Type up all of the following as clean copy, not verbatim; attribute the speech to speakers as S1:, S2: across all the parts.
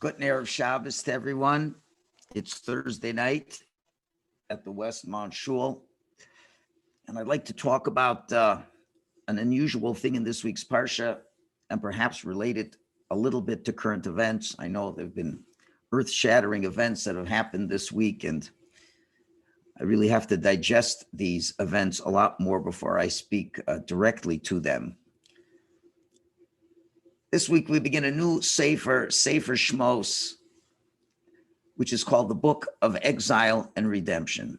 S1: Good Erev Shabbos to everyone. It's Thursday night at the Westmount Shul. And I'd like to talk about an unusual thing in this week's Parsha and perhaps related a little bit to current events. I know there have been earth-shattering events that have happened this week, and I really have to digest these events a lot more before I speak directly to them. This week we begin a new Sefer Shemos, which is called the Book of Exile and Redemption.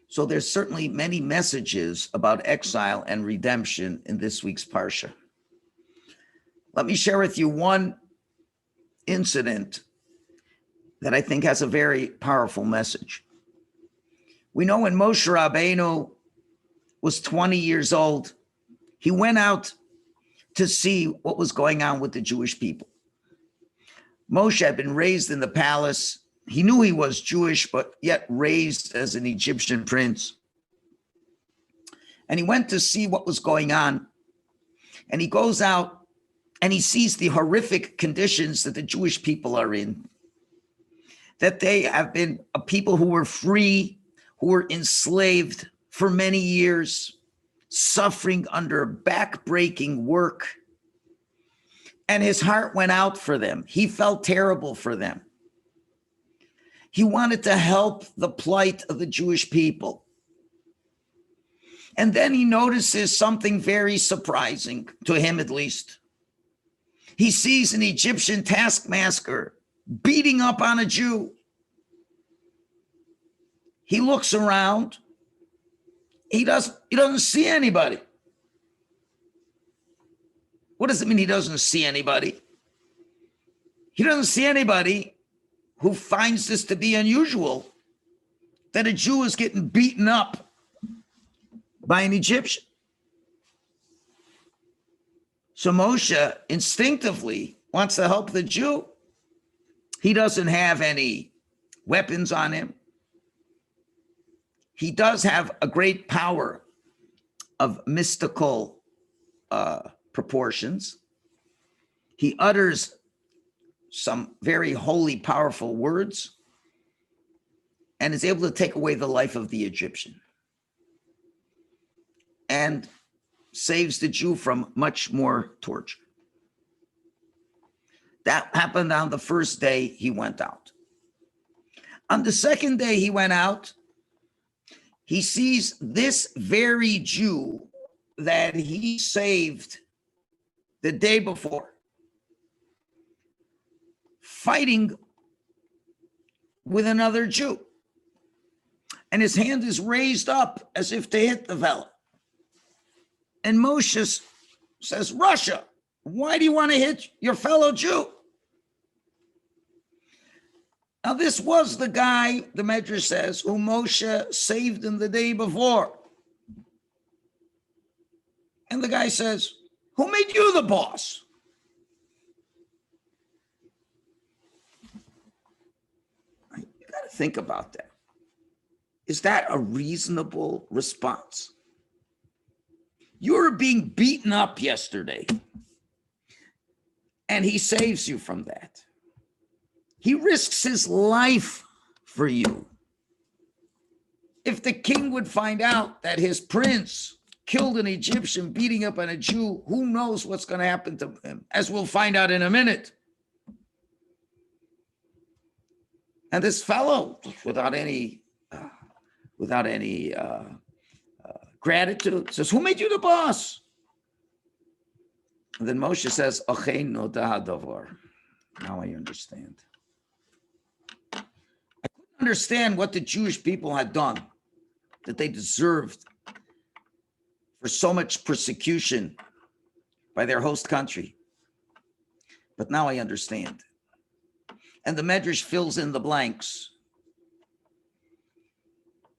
S1: So there's certainly many messages about exile and redemption in this week's Parsha. Let me share with you one incident that I think has a very powerful message. We know when Moshe Rabbeinu was 20 years old, he went out to see what was going on with the Jewish people. Moshe had been raised in the palace. He knew he was Jewish, but yet raised as an Egyptian prince. And he went to see what was going on. And he goes out and he sees the horrific conditions that the Jewish people are in. That they have been a people who were free, who were enslaved for many years, suffering under back-breaking work. And his heart went out for them. He felt terrible for them. He wanted to help the plight of the Jewish people. And then he notices something very surprising, to him at least. He sees an Egyptian taskmaster beating up on a Jew. He looks around. He doesn't see anybody. What does it mean he doesn't see anybody? He doesn't see anybody who finds this to be unusual, that a Jew is getting beaten up by an Egyptian. So Moshe instinctively wants to help the Jew. He doesn't have any weapons on him. He does have a great power of mystical proportions. He utters some very holy, powerful words and is able to take away the life of the Egyptian and saves the Jew from much more torture. That happened on the first day he went out. On the second day he went out, he sees this very Jew that he saved the day before fighting with another Jew. And his hand is raised up as if to hit the fellow. And Moshe says, Russia, why do you want to hit your fellow Jew? Now, this was the guy, the Medrash says, who Moshe saved him the day before. And the guy says, who made you the boss? You got to think about that. Is that a reasonable response? You were being beaten up yesterday, and he saves you from that. He risks his life for you. If the king would find out that his prince killed an Egyptian beating up on a Jew, who knows what's going to happen to him, as we'll find out in a minute. And this fellow, without any gratitude, says, who made you the boss? And then Moshe says, Ocheinu da'adavar. Now I understand. I couldn't understand what the Jewish people had done, that they deserved for so much persecution by their host country. But now I understand. And the Medrash fills in the blanks.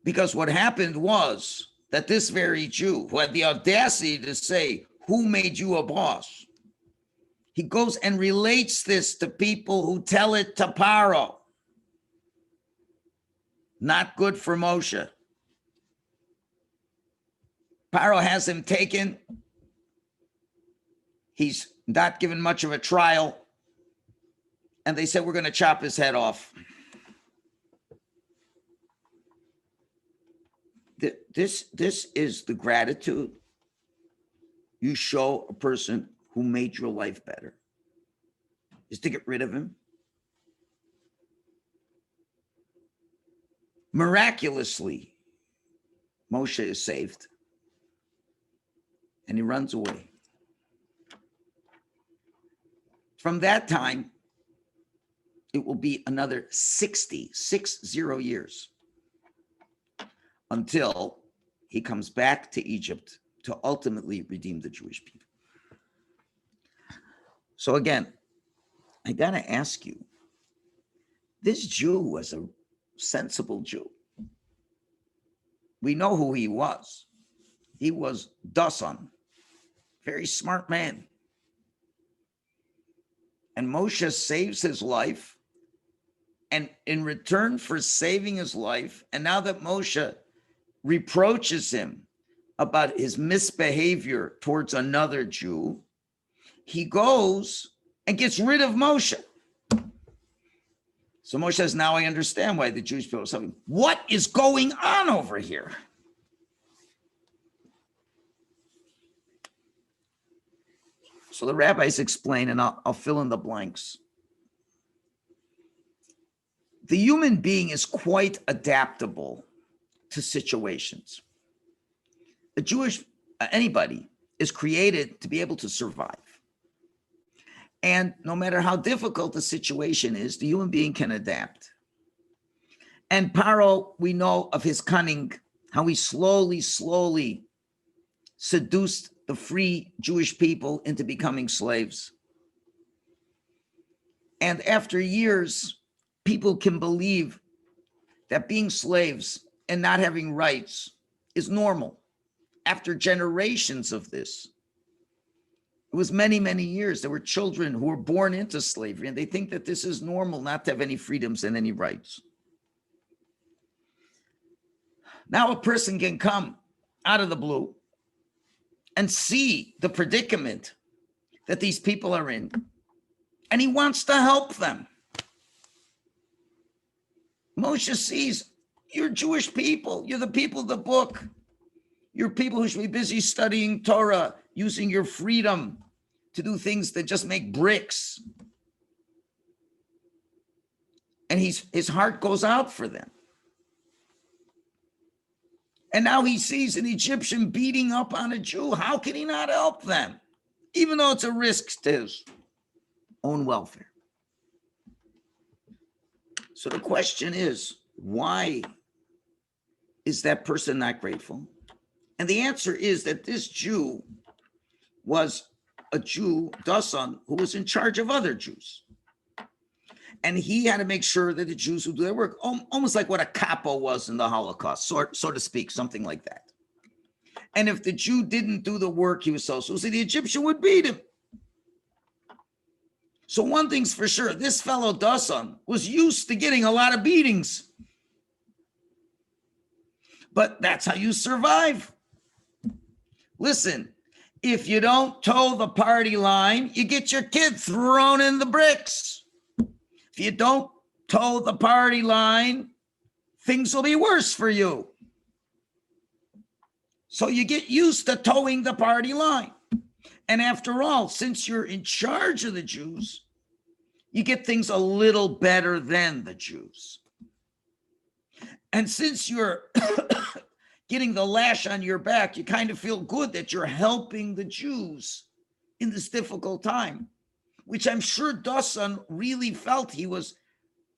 S1: Because what happened was that this very Jew, who had the audacity to say, who made you a boss? He goes and relates this to people who tell it to Paro. Not good for Moshe. Paro has him taken. He's not given much of a trial. and they said, we're going to chop his head off. This is the gratitude you show a person who made your life better, is to get rid of him. Miraculously, Moshe is saved and he runs away. From that time, it will be another 60 years until he comes back to Egypt to ultimately redeem the Jewish people. So again, I got to ask you, this Jew was a sensible Jew. We know who he was. He was Dasan, very smart man. And Moshe saves his life. And in return for saving his life, and now that Moshe reproaches him about his misbehavior towards another Jew, he goes and gets rid of Moshe. So Moshe says, now I understand why the Jewish people are suffering. What is going on over here? So the rabbis explain, and I'll fill in the blanks. The human being is quite adaptable to situations. Anybody is created to be able to survive. And no matter how difficult the situation is, the human being can adapt. And Paro, we know of his cunning, how he slowly seduced the free Jewish people into becoming slaves. And after years, people can believe that being slaves and not having rights is normal. After generations of this, it was many years. There were children who were born into slavery, and they think that this is normal, not to have any freedoms and any rights. Now a person can come out of the blue and see the predicament that these people are in, and he wants to help them. Moshe sees, you're Jewish people. You're the people of the book. You're people who should be busy studying Torah, using your freedom to do things that just make bricks. And his heart goes out for them. And now he sees an Egyptian beating up on a Jew. How can he not help them? Even though it's a risk to his own welfare. So the question is, why is that person not grateful? And the answer is that this Jew was a Jew, Dasan, who was in charge of other Jews. And he had to make sure that the Jews would do their work, almost like what a capo was in the Holocaust, so to speak, something like that. And if the Jew didn't do the work he was supposed to, the Egyptian would beat him. So one thing's for sure, this fellow Dasan was used to getting a lot of beatings. But that's how you survive. Listen, if you don't toe the party line, you get your kid thrown in the bricks. If you don't toe the party line, things will be worse for you. So you get used to towing the party line. And after all, since you're in charge of the Jews, you get things a little better than the Jews. And since you're getting the lash on your back, you kind of feel good that you're helping the Jews in this difficult time, which I'm sure Dasan really felt he was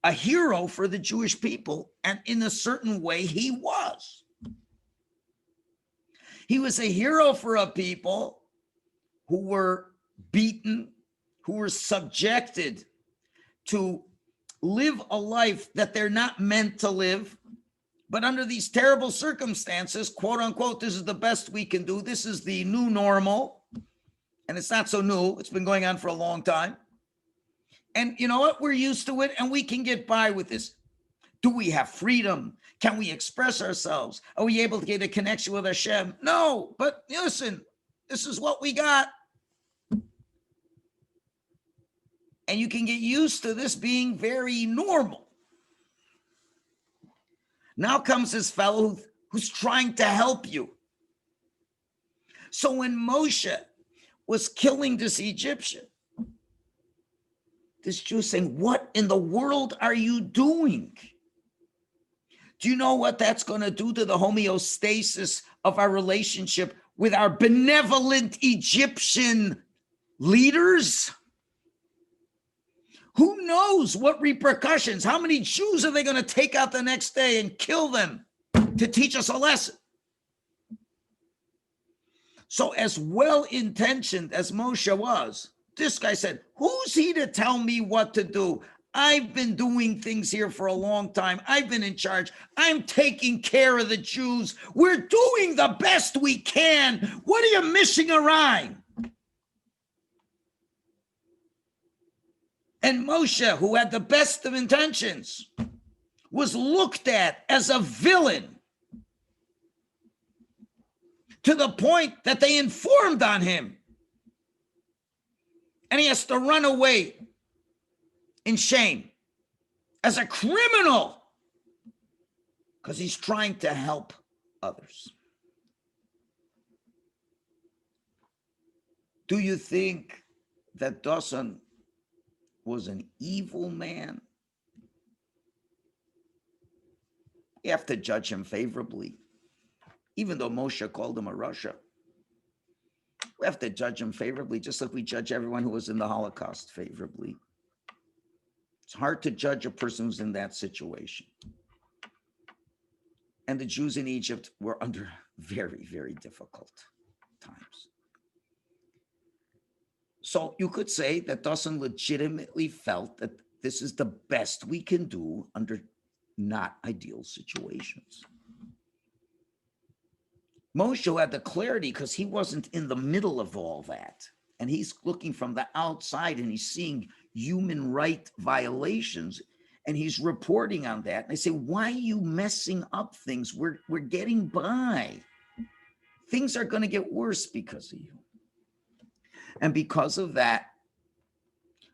S1: a hero for the Jewish people. And in a certain way, he was. He was a hero for a people who were beaten, who were subjected to live a life that they're not meant to live. But under these terrible circumstances, quote unquote, this is the best we can do. This is the new normal. And it's not so new. It's been going on for a long time. And you know what? We're used to it and we can get by with this. Do we have freedom? Can we express ourselves? Are we able to get a connection with Hashem? No, but listen, this is what we got. And you can get used to this being very normal. Now comes this fellow who's trying to help you. So when Moshe was killing this Egyptian, this Jew saying, what in the world are you doing? Do you know what that's going to do to the homeostasis of our relationship with our benevolent Egyptian leaders? Who knows what repercussions? How many Jews are they going to take out the next day and kill them to teach us a lesson? So as well-intentioned as Moshe was, this guy said, who's he to tell me what to do? I've been doing things here for a long time. I've been in charge. I'm taking care of the Jews. We're doing the best we can. What are you missing a rhyme? And Moshe, who had the best of intentions, was looked at as a villain to the point that they informed on him. And he has to run away in shame as a criminal because he's trying to help others. Do you think that Dosan was an evil man? You have to judge him favorably, even though Moshe called him a Russia. We have to judge him favorably, just like we judge everyone who was in the Holocaust favorably. It's hard to judge a person who's in that situation. And the Jews in Egypt were under very, very difficult times. So you could say that Dosan legitimately felt that this is the best we can do under not ideal situations. Moshe had the clarity because he wasn't in the middle of all that. And he's looking from the outside and he's seeing human right violations and he's reporting on that. And I say, why are you messing up things? We're getting by. Things are going to get worse because of you. And because of that,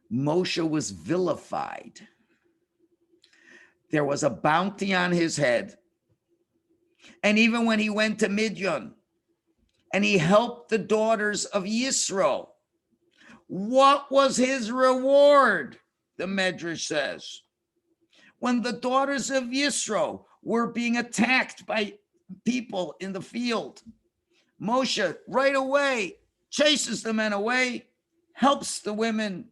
S1: Moshe was vilified. There was a bounty on his head. And even when he went to Midian and he helped the daughters of Yisro, what was his reward? The Medrash says, when the daughters of Yisro were being attacked by people in the field, Moshe right away chases the men away, helps the women,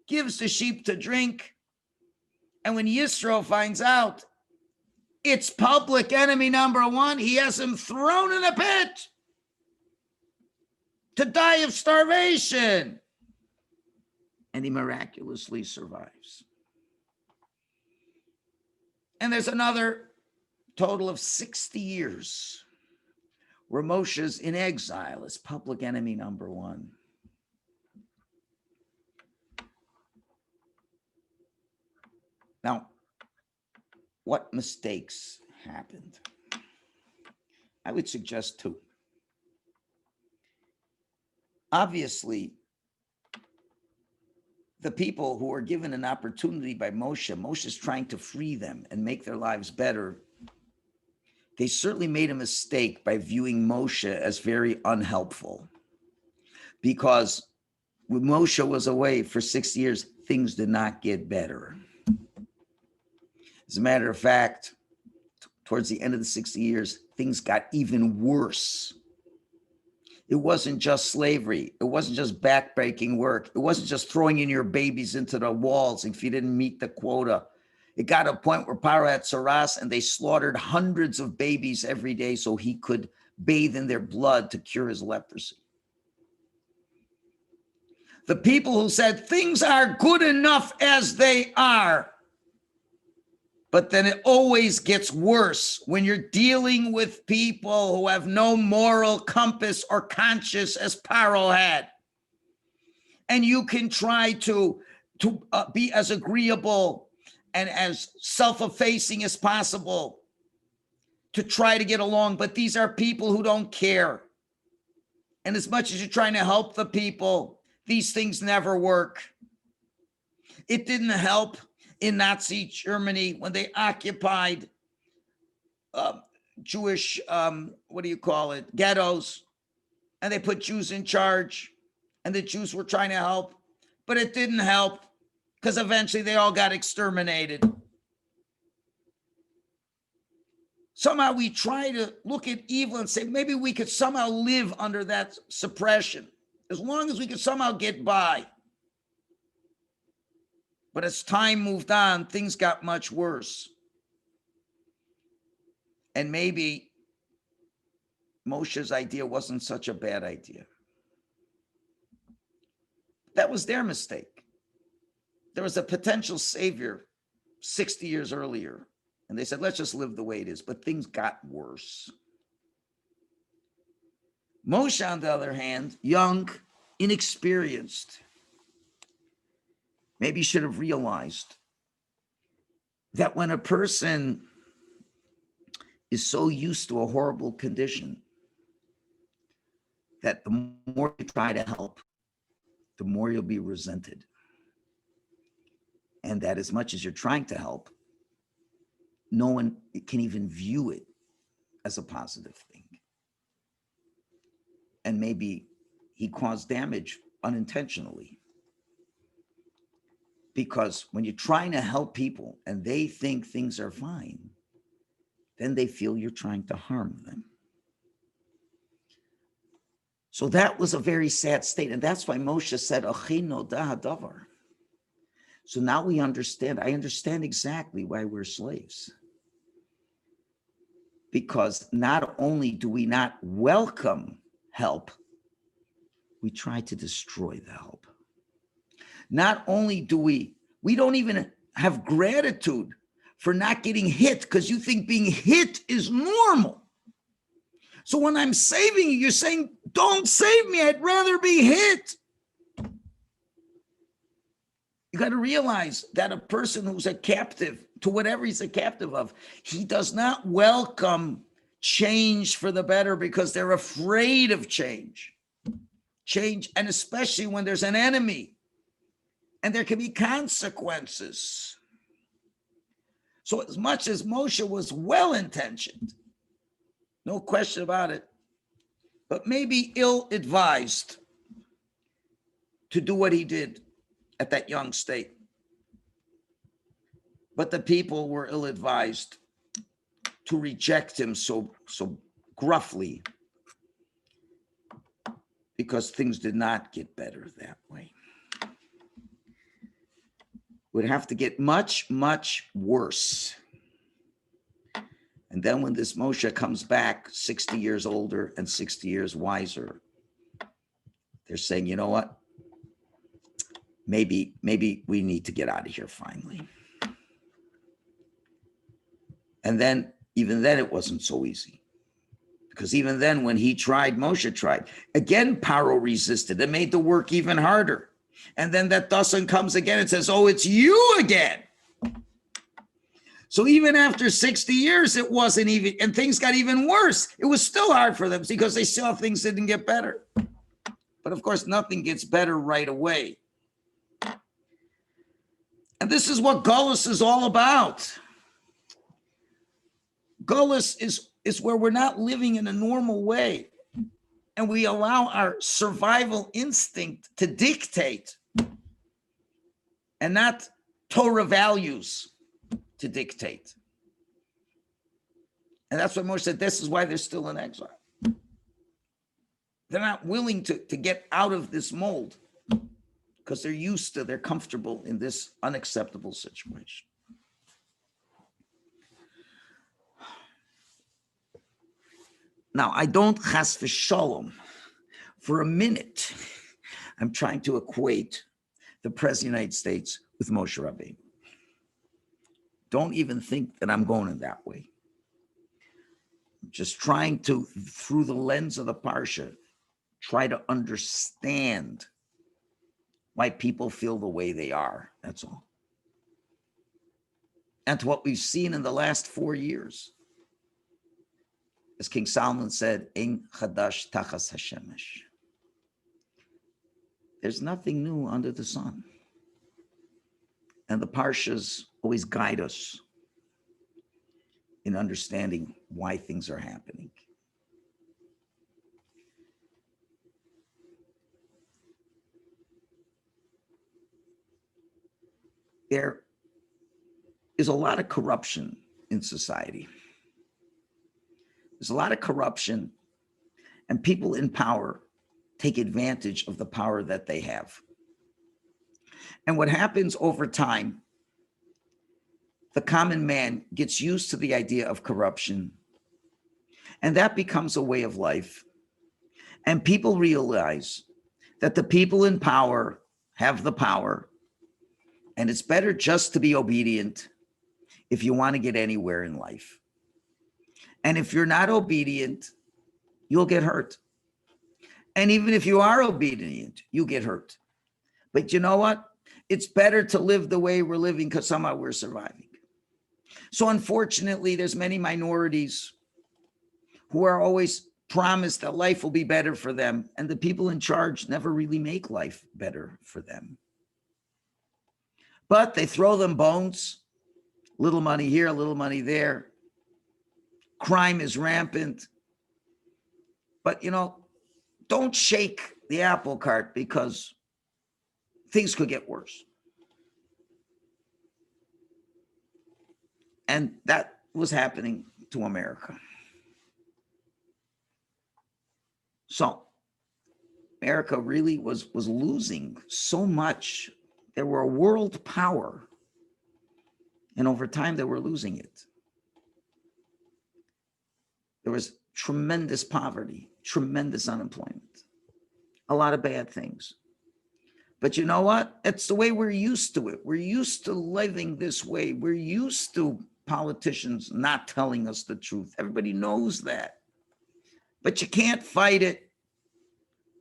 S1: gives the sheep to drink. And when Yisro finds out it's public enemy number one, he has him thrown in a pit to die of starvation. And he miraculously survives. And there's another total of 60 years where Moshe's in exile as public enemy number one. Now, what mistakes happened? I would suggest two. Obviously, the people who are given an opportunity by Moshe's trying to free them and make their lives better. They certainly made a mistake by viewing Moshe as very unhelpful, because when Moshe was away for 6 years, things did not get better. As a matter of fact, towards the end of the 60 years, things got even worse. It wasn't just slavery. It wasn't just backbreaking work. It wasn't just throwing in your babies into the walls if you didn't meet the quota. It got to a point where Paro had Saras and they slaughtered hundreds of babies every day so he could bathe in their blood to cure his leprosy. The people who said things are good enough as they are, but then it always gets worse when you're dealing with people who have no moral compass or conscience as Paro had. And you can try to be as agreeable and as self-effacing as possible to try to get along. But these are people who don't care. And as much as you're trying to help the people, these things never work. It didn't help in Nazi Germany when they occupied Jewish, ghettos, and they put Jews in charge, and the Jews were trying to help, but it didn't help because eventually they all got exterminated. Somehow we try to look at evil and say, maybe we could somehow live under that suppression, as long as we could somehow get by. But as time moved on, things got much worse. And maybe Moshe's idea wasn't such a bad idea. That was their mistake. There was a potential savior 60 years earlier, and they said, let's just live the way it is. But things got worse. Moshe, on the other hand, young, inexperienced, maybe should have realized that when a person is so used to a horrible condition that the more you try to help, the more you'll be resented. And that as much as you're trying to help, no one can even view it as a positive thing. And maybe he caused damage unintentionally. Because when you're trying to help people and they think things are fine, then they feel you're trying to harm them. So that was a very sad state. And that's why Moshe said, "Achino da hadavar." So now we understand. I understand exactly why we're slaves. Because not only do we not welcome help, we try to destroy the help. Not only do we don't even have gratitude for not getting hit because you think being hit is normal. So when I'm saving you, you're saying, don't save me. I'd rather be hit. You got to realize that a person who's a captive to whatever he's a captive of, he does not welcome change for the better because they're afraid of change. Change, and especially when there's an enemy and there can be consequences. So as much as Moshe was well-intentioned, no question about it, but maybe ill-advised to do what he did at that young state. But the people were ill-advised to reject him so gruffly because things did not get better that way. Would have to get much, much worse. And then when this Moshe comes back 60 years older and 60 years wiser, they're saying, you know what? Maybe we need to get out of here finally. And then, even then, it wasn't so easy. Because even then, when he tried, Moshe tried. Again, Paro resisted and made the work even harder. And then that Dasan comes again and says, oh, it's you again. So even after 60 years, it wasn't even, and things got even worse. It was still hard for them because they saw things didn't get better. But of course, nothing gets better right away. And this is what Gullus is all about. Gullus is where we're not living in a normal way. And we allow our survival instinct to dictate and not Torah values to dictate. And that's what Moshe said, this is why they're still in exile. They're not willing to get out of this mold because they're comfortable in this unacceptable situation. Now, I don't chas v'shalom. For a minute, I'm trying to equate the President of the United States with Moshe Rabbeinu. Don't even think that I'm going in that way. I'm just trying to, through the lens of the Parsha, try to understand why people feel the way they are. That's all. And to what we've seen in the last 4 years. As King Solomon said, Ein chadash tachas hashemesh. There's nothing new under the sun. And the parshas always guide us in understanding why things are happening. There is a lot of corruption in society. There's a lot of corruption, and people in power take advantage of the power that they have. And what happens over time, the common man gets used to the idea of corruption, and that becomes a way of life. And people realize that the people in power have the power, and it's better just to be obedient if you want to get anywhere in life. And if you're not obedient, you'll get hurt. And even if you are obedient, you get hurt. But you know what? It's better to live the way we're living because somehow we're surviving. So unfortunately, there's many minorities who are always promised that life will be better for them, and the people in charge never really make life better for them. But they throw them bones, little money here, a little money there. Crime is rampant. But, don't shake the apple cart because things could get worse. And that was happening to America. So America really was losing so much. They were a world power. And over time, they were losing it. There was tremendous poverty, tremendous unemployment, a lot of bad things. But you know what? It's the way we're used to it. We're used to living this way. We're used to politicians not telling us the truth. Everybody knows that. But you can't fight it.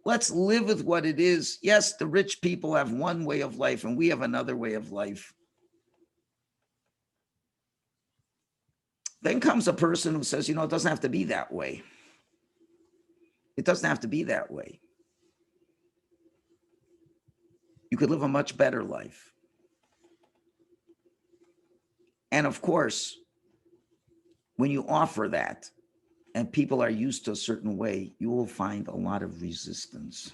S1: Let's live with what it is. Yes, the rich people have one way of life and we have another way of life. Then comes a person who says, it doesn't have to be that way. It doesn't have to be that way. You could live a much better life. And of course, when you offer that and people are used to a certain way, you will find a lot of resistance.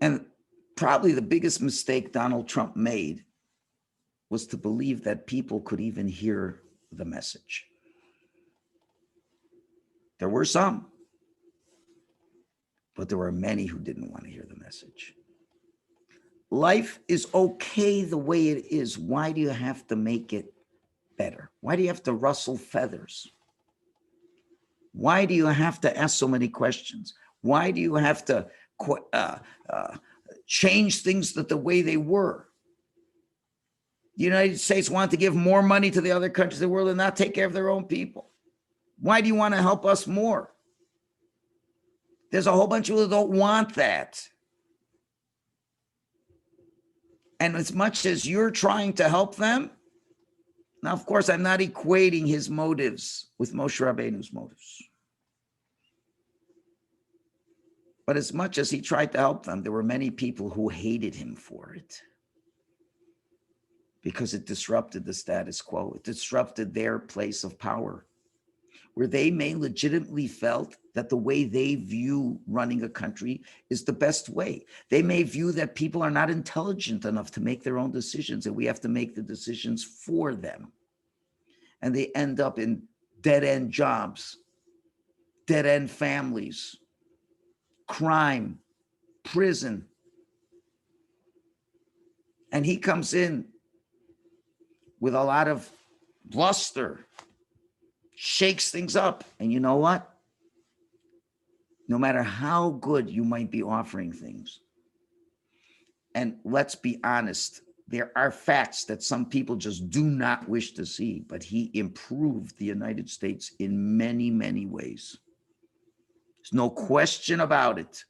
S1: And probably the biggest mistake Donald Trump made was to believe that people could even hear the message. There were some, but there were many who didn't want to hear the message. Life is okay the way it is. Why do you have to make it better? Why do you have to rustle feathers? Why do you have to ask so many questions? Why do you have to change things that the way they were? The United States want to give more money to the other countries of the world and not take care of their own people. Why do you want to help us more? There's a whole bunch of people that don't want that. And as much as you're trying to help them, now, of course, I'm not equating his motives with Moshe Rabbeinu's motives. But as much as he tried to help them, there were many people who hated him for it because it disrupted the status quo. It disrupted their place of power, where they may legitimately felt that the way they view running a country is the best way. They may view that people are not intelligent enough to make their own decisions, and we have to make the decisions for them. And they end up in dead-end jobs, dead-end families, crime, prison. And he comes in with a lot of bluster, shakes things up. And you know what? No matter how good you might be offering things, and let's be honest, there are facts that some people just do not wish to see, but he improved the United States in many, many ways. There's no question about it.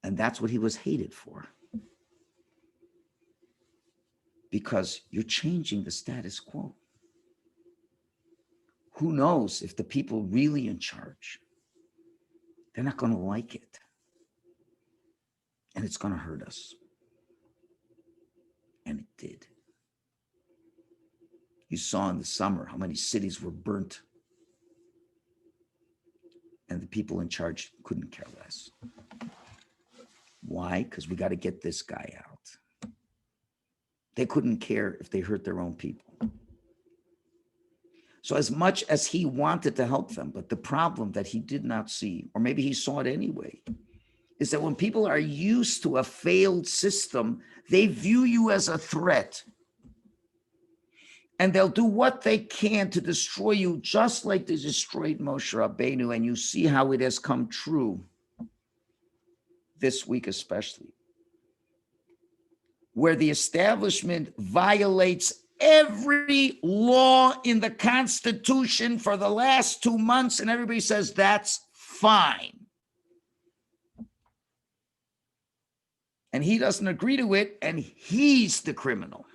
S1: And that's what he was hated for. Because you're changing the status quo. Who knows if the people really in charge, they're not going to like it. And it's going to hurt us. And it did. You saw in the summer how many cities were burnt. And the people in charge couldn't care less. Why? Because we got to get this guy out. They couldn't care if they hurt their own people. So as much as he wanted to help them, but the problem that he did not see, or maybe he saw it anyway, is that when people are used to a failed system, they view you as a threat. And they'll do what they can to destroy you, just like they destroyed Moshe Rabbeinu. And you see how it has come true this week especially, where the establishment violates every law in the Constitution for the last 2 months, and everybody says that's fine. And he doesn't agree to it, and he's the criminal.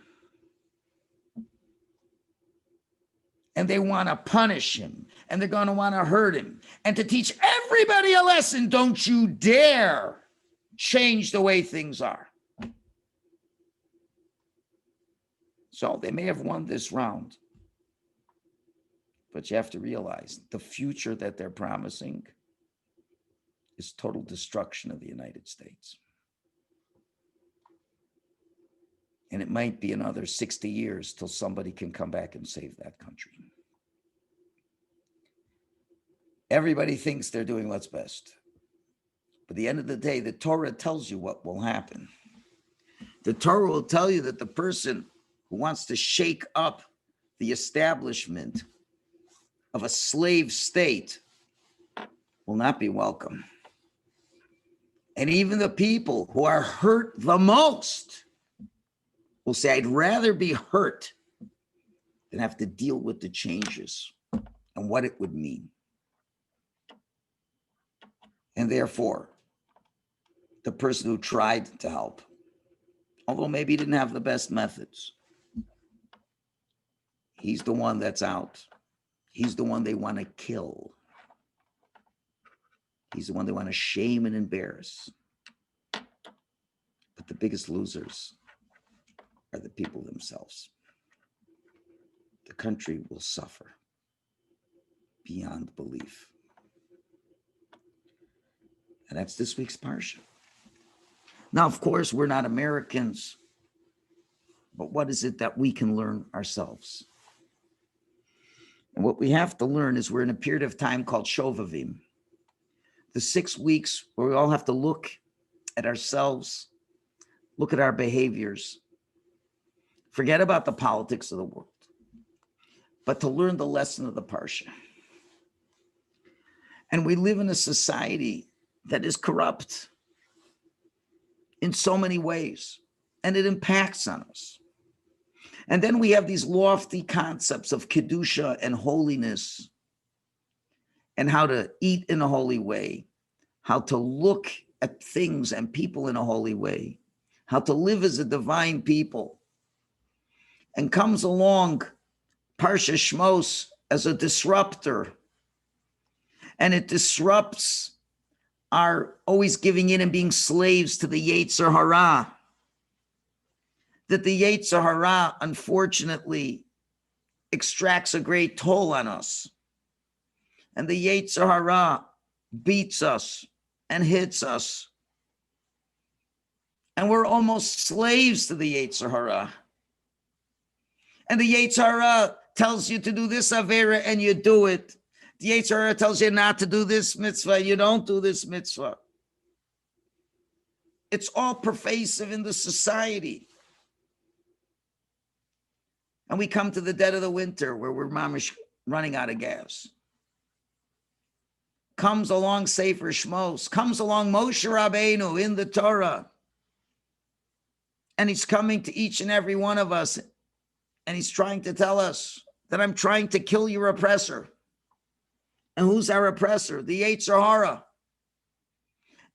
S1: And they want to punish him, and they're going to want to hurt him, and to teach everybody a lesson. Don't you dare change the way things are. So they may have won this round, but you have to realize the future that they're promising is total destruction of the United States. And it might be another 60 years till somebody can come back and save that country. Everybody thinks they're doing what's best. But at the end of the day, the Torah tells you what will happen. The Torah will tell you that the person who wants to shake up the establishment of a slave state will not be welcome. And even the people who are hurt the most will say, I'd rather be hurt than have to deal with the changes and what it would mean. And therefore, the person who tried to help, although maybe he didn't have the best methods, he's the one that's out. He's the one they want to kill. He's the one they want to shame and embarrass. But the biggest losers are the people themselves. The country will suffer beyond belief. And that's this week's Parsha. Now, of course, we're not Americans, but what is it that we can learn ourselves? And what we have to learn is we're in a period of time called Shovavim, the 6 weeks where we all have to look at ourselves, look at our behaviors, forget about the politics of the world, but to learn the lesson of the Parsha. And we live in a society that is corrupt in so many ways, and it impacts on us. And then we have these lofty concepts of Kedusha and holiness, and how to eat in a holy way, how to look at things and people in a holy way, how to live as a divine people. And comes along Parsha Shemos as a disruptor, and it disrupts our always giving in and being slaves to the Yetzer Hara. That the Yetzer Hara, unfortunately, extracts a great toll on us. And the Yetzer Hara beats us and hits us. And we're almost slaves to the Yetzer Hara. And the Yetzer Hara tells you to do this Avera and you do it. The Yetzer Hara tells you not to do this mitzvah, you don't do this mitzvah. It's all pervasive in the society. And we come to the dead of the winter where we're mamish running out of gas. Comes along Sefer Shemos, comes along Moshe Rabbeinu in the Torah. And he's coming to each and every one of us. And he's trying to tell us that I'm trying to kill your oppressor. And who's our oppressor? The Yetzer Hara.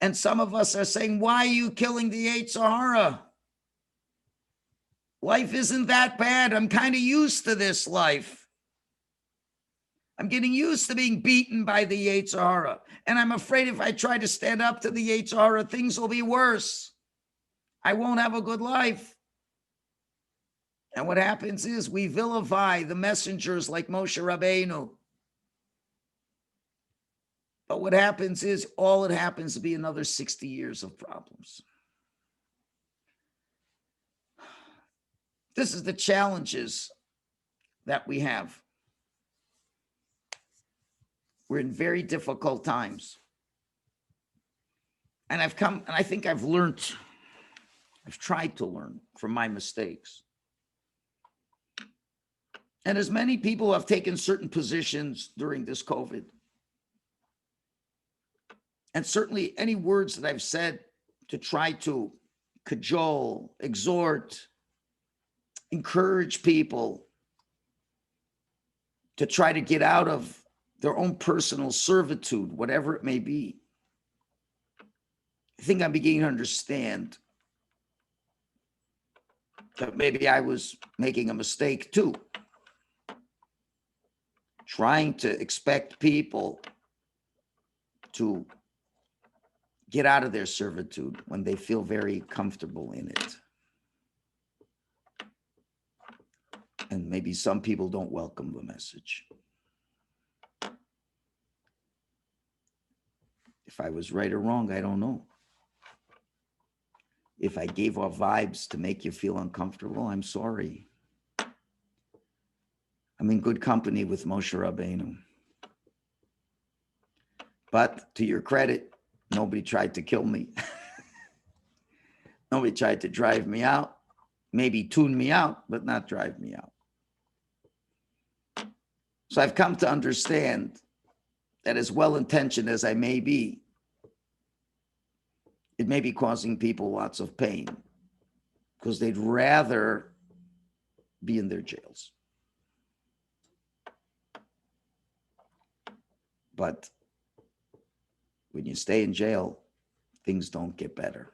S1: And some of us are saying, why are you killing the Yetzer Hara? Life isn't that bad. I'm kind of used to this life. I'm getting used to being beaten by the Yetzer Hara. And I'm afraid if I try to stand up to the Yetzer Hara, things will be worse. I won't have a good life. And what happens is we vilify the messengers like Moshe Rabbeinu. But what happens is all it happens to be another 60 years of problems. This is the challenges that we have. We're in very difficult times. And I think I've tried to learn from my mistakes. And as many people have taken certain positions during this COVID, and certainly any words that I've said to try to cajole, exhort, encourage people to try to get out of their own personal servitude, whatever it may be, I think I'm beginning to understand that maybe I was making a mistake too. Trying to expect people to get out of their servitude when they feel very comfortable in it. And maybe some people don't welcome the message. If I was right or wrong, I don't know. If I gave off vibes to make you feel uncomfortable, I'm sorry. I'm in good company with Moshe Rabbeinu. But to your credit, nobody tried to kill me. Nobody tried to drive me out. Maybe tune me out, but not drive me out. So I've come to understand that as well-intentioned as I may be, it may be causing people lots of pain because they'd rather be in their jails. But when you stay in jail, things don't get better.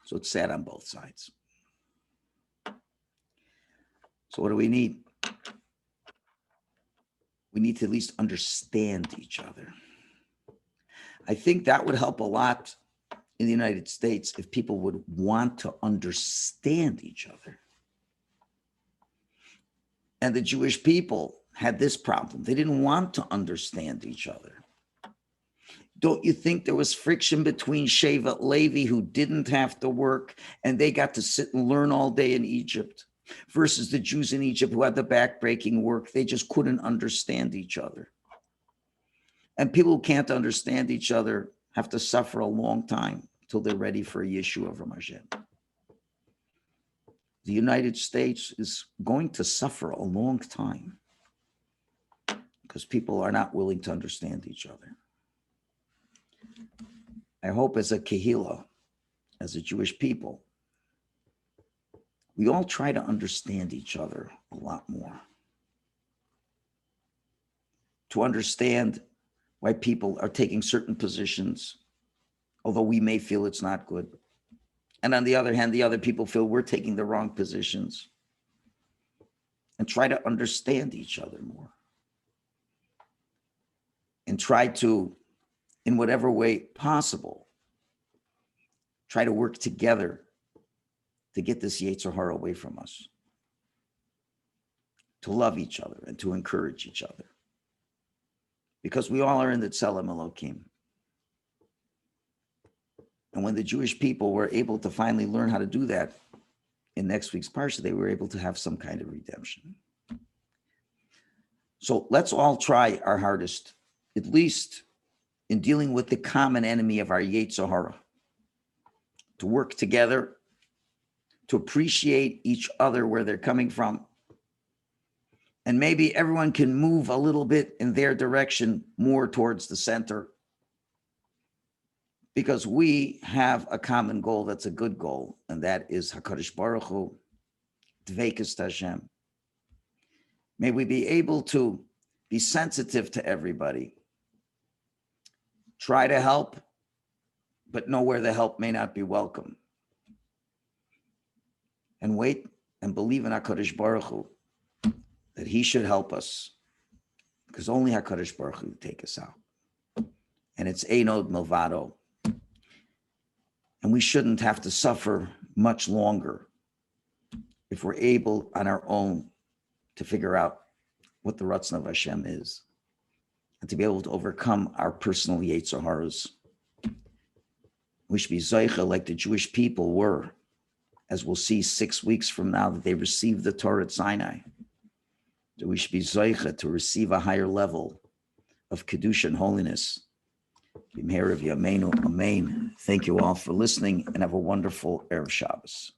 S1: So it's sad on both sides. So what do we need? We need to at least understand each other. I think that would help a lot in the United States if people would want to understand each other. And the Jewish people had this problem. They didn't want to understand each other. Don't you think there was friction between Shevet Levi, who didn't have to work, and they got to sit and learn all day in Egypt, versus the Jews in Egypt who had the backbreaking work? They just couldn't understand each other. And people who can't understand each other have to suffer a long time until they're ready for a Yeshua from Hashem. The United States is going to suffer a long time because people are not willing to understand each other. I hope as a kehillah, as a Jewish people, we all try to understand each other a lot more. To understand why people are taking certain positions, although we may feel it's not good. And on the other hand, the other people feel we're taking the wrong positions. And try to understand each other more. And try to, in whatever way possible, try to work together to get this Yetzer Hara away from us. To love each other and to encourage each other. Because we all are in the Tzelem Elokim. And when the Jewish people were able to finally learn how to do that in next week's Parsha, they were able to have some kind of redemption. So let's all try our hardest, at least in dealing with the common enemy of our Yetzer Hara, to work together, to appreciate each other where they're coming from. And maybe everyone can move a little bit in their direction more towards the center, because we have a common goal that's a good goal, and that is HaKadosh Baruch Hu, Dveikus Hashem. May we be able to be sensitive to everybody, try to help, but know where the help may not be welcome, and wait and believe in HaKadosh Baruch Hu, that he should help us, because only HaKadosh Baruch Hu will take us out. And it's Einod Milvado. And we shouldn't have to suffer much longer if we're able on our own to figure out what the Ratzon of Hashem is, and to be able to overcome our personal Yetzer Haras. We should be Zoicha like the Jewish people were, as we'll see 6 weeks from now, that they received the Torah at Sinai. That we should be Zoicha to receive a higher level of Kedusha and holiness. B'meir of Yameinu, Amen. Thank you all for listening, and have a wonderful Erev Shabbos.